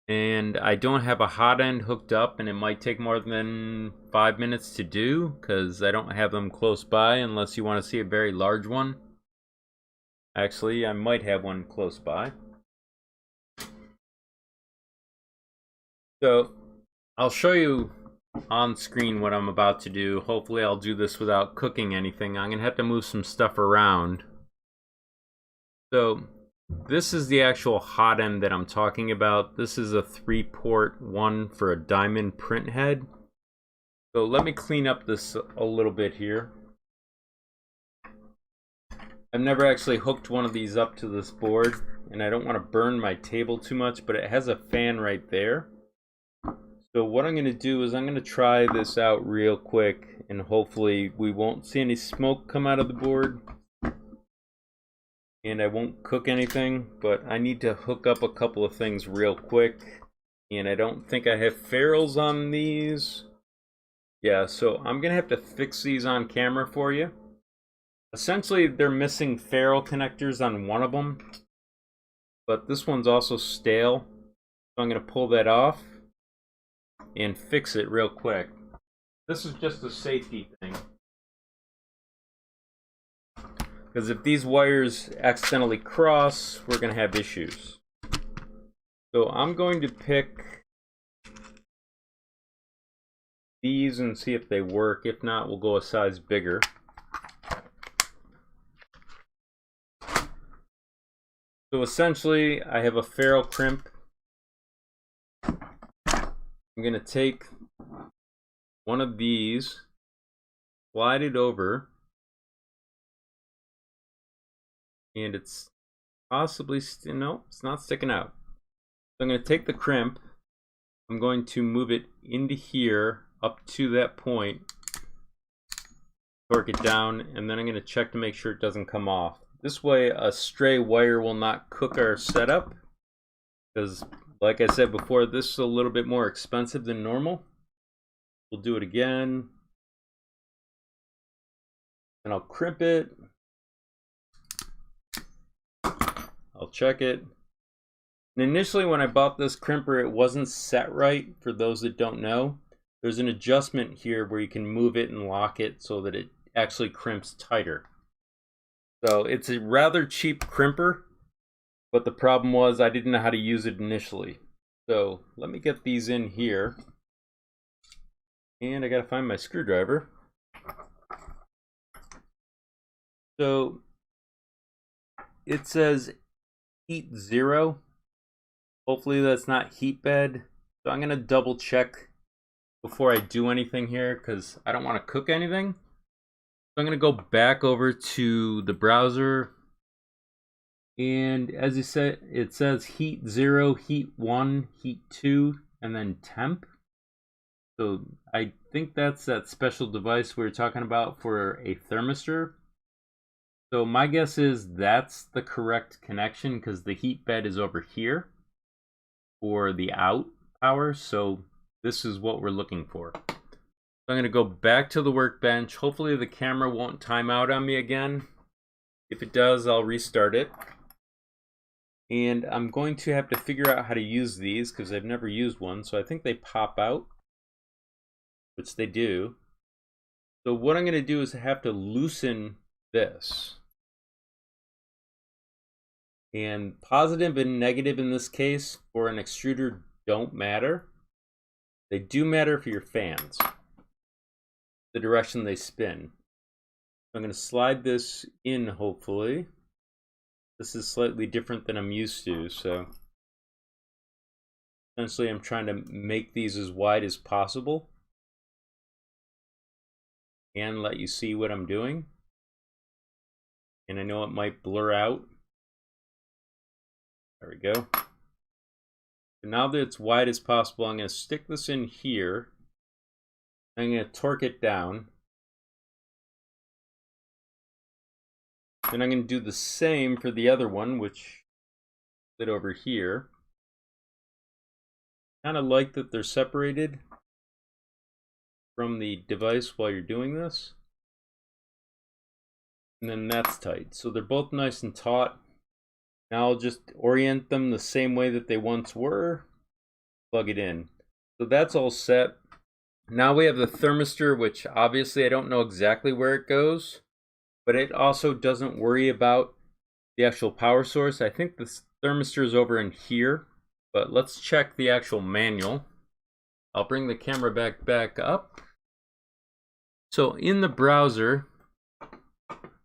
And I don't have a hot end hooked up, and it might take more than 5 minutes to do because I don't have them close by unless you want to see a very large one. Actually, I might have one close by. So I'll show you on screen what I'm about to do. Hopefully I'll do this without cooking anything. I'm gonna have to move some stuff around. So this is the actual hot end that I'm talking about. This is a 3-port one for a diamond print head. So let me clean up this a little bit here. I've never actually hooked one of these up to this board, and I don't want to burn my table too much, but it has a fan right there. So what I'm going to do is I'm going to try this out real quick, and hopefully we won't see any smoke come out of the board. And I won't cook anything, but I need to hook up a couple of things real quick. And I don't think I have ferrules on these. Yeah, so I'm going to have to fix these on camera for you. Essentially, they're missing ferrule connectors on one of them. But this one's also stale. So I'm going to pull that off and fix it real quick. This is just a safety thing. Because if these wires accidentally cross, we're going to have issues. So I'm going to pick these and see if they work. If not, we'll go a size bigger. So essentially, I have a ferrule crimp. I'm going to take one of these, slide it over, and it's possibly, no, it's not sticking out. So I'm going to take the crimp, I'm going to move it into here up to that point, torque it down, and then I'm going to check to make sure it doesn't come off. This way a stray wire will not cook our setup, because like I said before, this is a little bit more expensive than normal. We'll do it again, and I'll crimp it, I'll check it. And initially when I bought this crimper, it wasn't set right. For those that don't know, there's an adjustment here where you can move it and lock it so that it actually crimps tighter. So it's a rather cheap crimper, but the problem was I didn't know how to use it initially. So let me get these in here, and I gotta find my screwdriver. So it says heat 0. Hopefully that's not heat bed. So I'm gonna double check before I do anything here, because I don't want to cook anything. So I'm going to go back over to the browser, and as you said, it says heat 0, heat 1, heat 2, and then temp. So I think that's that special device we were talking about for a thermistor. So my guess is that's the correct connection, because the heat bed is over here for the out power. So this is what we're looking for. So I'm going to go back to the workbench. Hopefully the camera won't time out on me again. If it does, I'll restart it. And I'm going to have to figure out how to use these, because I've never used one. So I think they pop out, which they do. So what I'm going to do is I have to loosen this. And positive and negative in this case for an extruder don't matter. They do matter for your fans, the direction they spin. I'm going to slide this in, hopefully. This is slightly different than I'm used to, so essentially I'm trying to make these as wide as possible and let you see what I'm doing. And I know it might blur out. There we go. So now that it's wide as possible, I'm going to stick this in here. I'm going to torque it down. Then I'm going to do the same for the other one, which is over here. Kind of like that they're separated from the device while you're doing this. And then that's tight. So they're both nice and taut. Now I'll just orient them the same way that they once were. Plug it in. So that's all set. Now we have the thermistor, which obviously I don't know exactly where it goes, but it also doesn't worry about the actual power source. I think the thermistor is over in here, but let's check the actual manual. I'll bring the camera back up. So in the browser,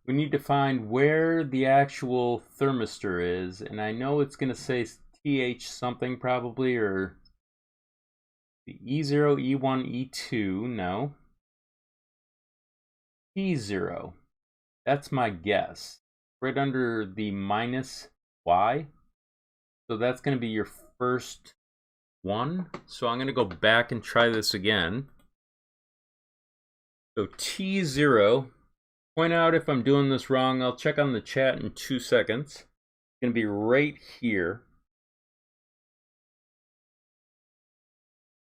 we need to find where the actual thermistor is, and I know it's going to say TH something probably, or the E0, E1, E2, no. T0, that's my guess. Right under the minus Y. So that's going to be your first one. So I'm going to go back and try this again. So T0, point out if I'm doing this wrong. I'll check on the chat in 2 seconds. It's going to be right here.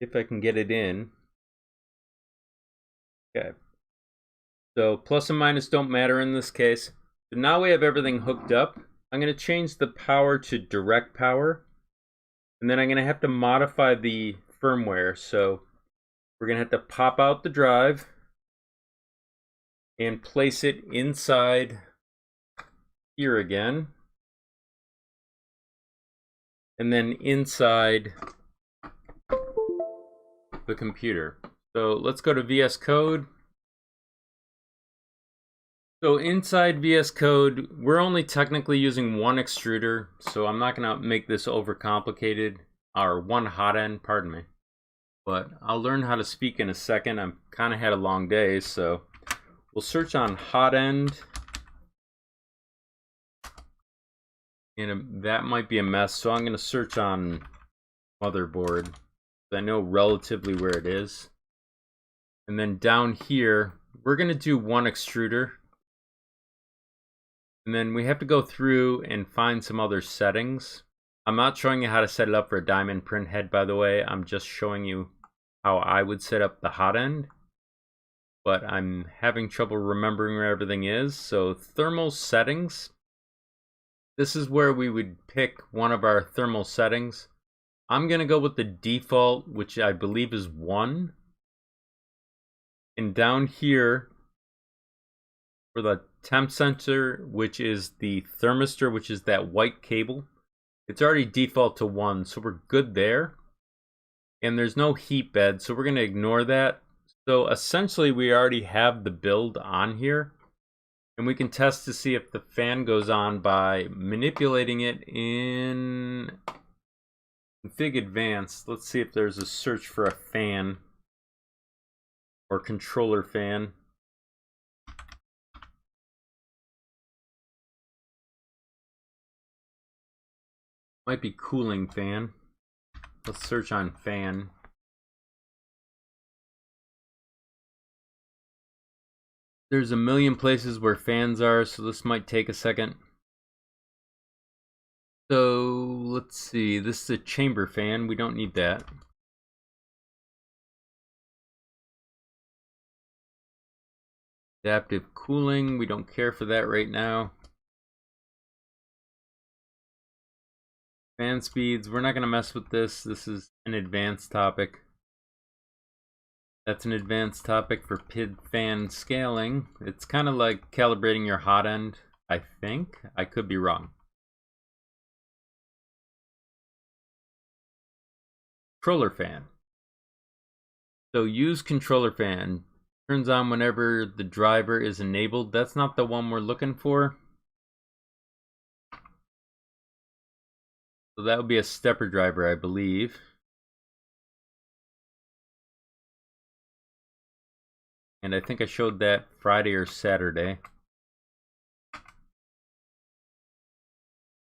If I can get it in. Okay. So plus and minus don't matter in this case. So now we have everything hooked up. I'm going to change the power to direct power. And then I'm going to have to modify the firmware. So we're going to have to pop out the drive and place it inside here again. And then inside the computer. So let's go to VS Code. So inside VS Code, we're only technically using one extruder, so I'm not going to make this overcomplicated, or one hot end, pardon me. but I'll learn how to speak in a second. I'm kind of had a long day, so we'll search on hot end. And that might be a mess, so I'm going to search on motherboard. I know relatively where it is. And then down here, we're going to do one extruder. And then we have to go through and find some other settings. I'm not showing you how to set it up for a diamond print head, by the way. I'm just showing you how I would set up the hot end. But I'm having trouble remembering where everything is. So thermal settings. This is where we would pick one of our thermal settings. I'm going to go with the default, which I believe is 1. And down here, for the temp sensor, which is the thermistor, which is that white cable, it's already default to 1, so we're good there. And there's no heat bed, so we're going to ignore that. So essentially, we already have the build on here. And we can test to see if the fan goes on by manipulating it in Config Advanced. Let's see if there's a search for a fan or controller fan. Might be cooling fan. Let's search on fan. There's a million places where fans are, so this might take a second. So let's see, this is a chamber fan, we don't need that. Adaptive cooling, we don't care for that right now. Fan speeds, we're not going to mess with this. This is an advanced topic. That's an advanced topic for PID fan scaling. It's kind of like calibrating your hot end, I think. I could be wrong. Controller fan. So use controller fan. Turns on whenever the driver is enabled. That's not the one we're looking for. So that would be a stepper driver, I believe. And I think I showed that Friday or Saturday.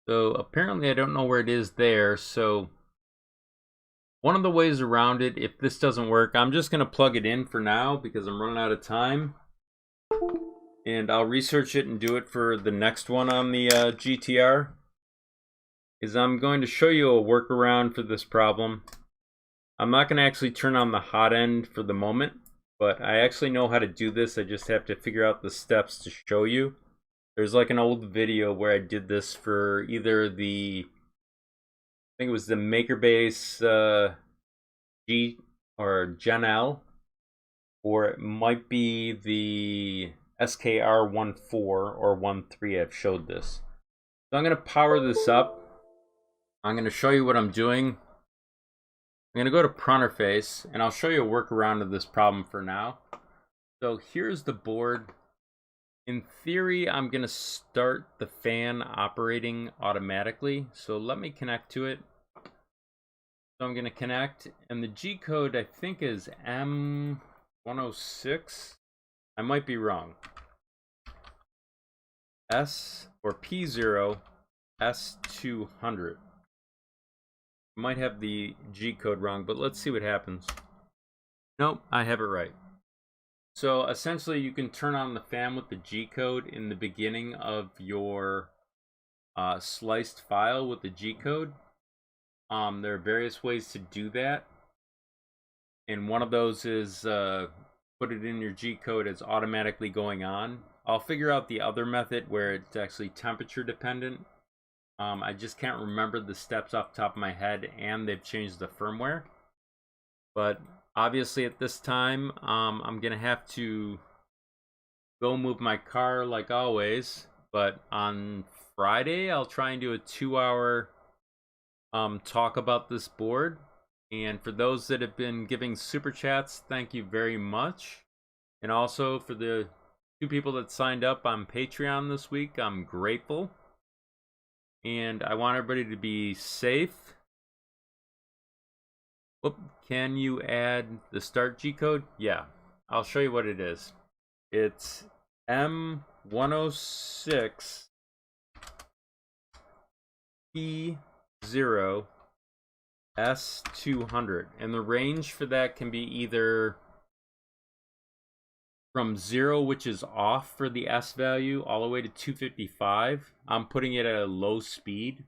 So apparently I don't know where it is there. So one of the ways around it, if this doesn't work, I'm just going to plug it in for now because I'm running out of time. And I'll research it and do it for the next one on the GTR. Is I'm going to show you a workaround for this problem. I'm not going to actually turn on the hot end for the moment, but I actually know how to do this. I just have to figure out the steps to show you. There's like an old video where I did this for either the, I think it was the MakerBase G or Gen L, or it might be the SKR 1.4 or 1.3. I've showed this. So I'm going to power this up. I'm going to show you what I'm doing. I'm going to go to Pronterface, and I'll show you a workaround of this problem for now. So here's the board. In theory, I'm going to start the fan operating automatically. So let me connect to it. So I'm going to connect, and the G code I think is M106. I might be wrong. S or P0 S200. Might have the G code wrong, but let's see what happens. Nope, I have it right. So essentially you can turn on the fan with the G code in the beginning of your sliced file with the G code. There are various ways to do that, and one of those is put it in your G code as automatically going on. I'll figure out the other method where it's actually temperature dependent. I just can't remember the steps off the top of my head, and they've changed the firmware. But obviously at this time, I'm going to have to go move my car like always. But on Friday, I'll try and do a 2-hour talk about this board. And for those that have been giving super chats, thank you very much. And also for the 2 people that signed up on Patreon this week, I'm grateful. And I want everybody to be safe. Whoop, can you add the start G code? Yeah, I'll show you what it is. It's M106 P0 S200, and the range for that can be either from 0, which is off for the S value, all the way to 255. I'm putting it at a low speed.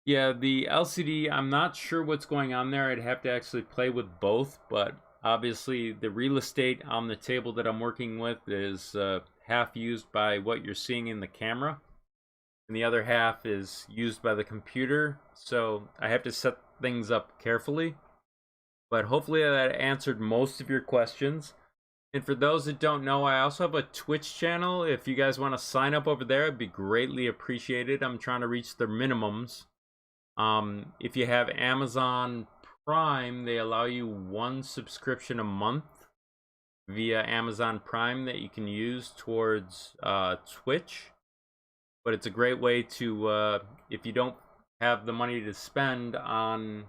Yeah, the LCD, I'm not sure what's going on there. I'd have to actually play with both, but obviously the real estate on the table that I'm working with is half used by what you're seeing in the camera, and the other half is used by the computer, so I have to set things up carefully. But hopefully that answered most of your questions. And for those that don't know, I also have a Twitch channel. If you guys want to sign up over there, it'd be greatly appreciated. I'm trying to reach their minimums. If you have Amazon Prime, they allow you 1 subscription a month via Amazon Prime that you can use towards Twitch. But it's a great way to, if you don't have the money to spend on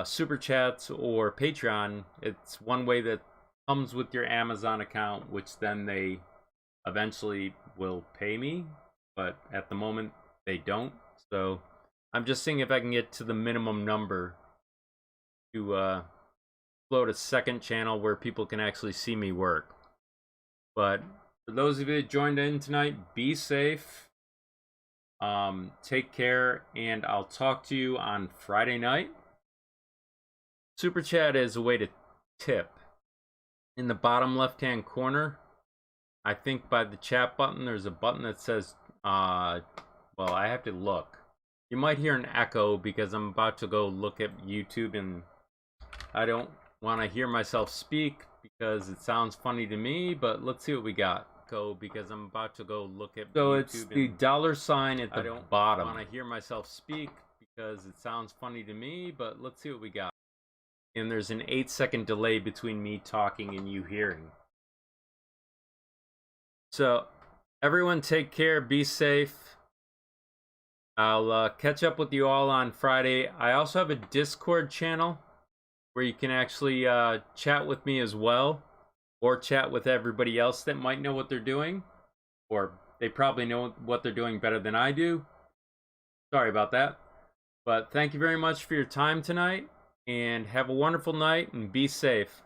Super Chats or Patreon, it's one way that comes with your Amazon account, which then they eventually will pay me. But at the moment, they don't. So I'm just seeing if I can get to the minimum number to upload a second channel where people can actually see me work. But for those of you that joined in tonight, be safe, take care, and I'll talk to you on Friday night. Super Chat is a way to tip. In the bottom left-hand corner, I think by the chat button, there's a button that says, well, I have to look. You might hear an echo because I'm about to go look at YouTube, and I don't want to hear myself speak because it sounds funny to me, but let's see what we got. Because I'm about to go look at so YouTube. It's the $sign at the bottom. I don't want to hear myself speak because it sounds funny to me, but let's see what we got. And there's an 8-second delay between me talking and you hearing. So everyone take care, be safe. I'll catch up with you all on Friday. I also have a Discord channel where you can actually chat with me as well, or chat with everybody else that might know what they're doing, or they probably know what they're doing better than I do. Sorry about that. But thank you very much for your time tonight, and have a wonderful night, and be safe.